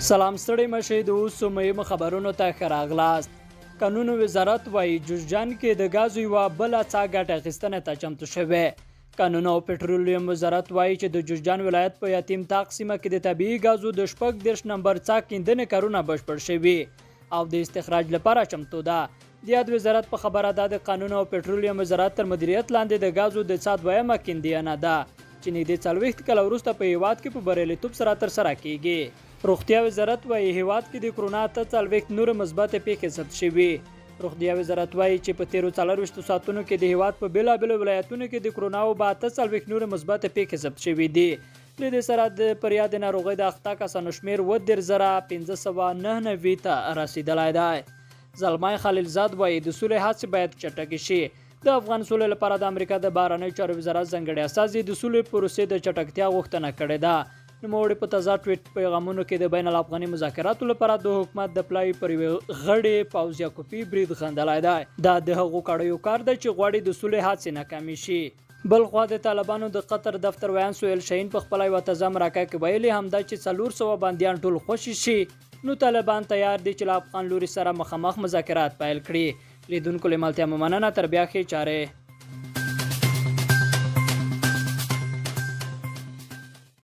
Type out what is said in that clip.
سلام ستړي مشه د اوسو مهمو خبرونو ته ښه راغلاست. قانون وزارت وایي جوزجان کې د ګازو یوه بله څاه ګټه اخیستنې ته چمتو شوی. قانون او پټرولیم وزارت وایي چې د جوزجان ولایت په یتیم طاق سیمه کې د طبیعي ګازو د 36 نمبر څاه کیندنې کارونه بشپړ شوي او د استخراج لپاره چمتو ده. د یاد وزارت په خبره ده د قانون او پټرولیم وزارت تر مدیریت لاندې د ګازو د څاه دویمه کیندنه ده چې نږدې 40 کاله وروسته په هیواد کې په بریالیتوب سره ترسره کیږي. روغتیا وزارت وایي هیواد کې د کرونا 40 نور مثبتې پیښې ثبت شوي. روغتیا وزارت وایي چې په تیرو 24 ساعتونو کې د هیواد په بیلابیلو ولایتونو کې د کرونا او 40 نور مثبتې پیښې ثبت شوي دي. له دې سره د پریاد ناروغۍ د اخته کسانو شمیر 13,599 ته رسیدلی دی. زلمای خلیلزاد وایي د سولې هڅې باید چټکې شي. د افغان سولې لپاره د امریکا د بهرنیو چارو وزارت ځانګړي استازي د سولې پروسې د چټکتیا غوښتنه کړې ده. نوموړي په تازه ټویټ پیغامونو کې د بین الافغاني مذاکراتو لپاره د حکومت د پلای پر یوې غړې پوځي کوپی برید خندلی دی. دا د هغو کړیو کار دی چې غواړي د سولې هڅې ناکامې شي. بل خوا د طالبانو د قطر دفتر ویان سهیل شاهین په خپله یوه تازه مرکه کې ویلي همدا چې 400 بندیان ټول خوشي شي نو طالبان تیار دي چې له افغان لوري سره مخامخ مذاکرات پیل کړي. لیدونکو له ملتیا مننه، تر بیا ښې چارې.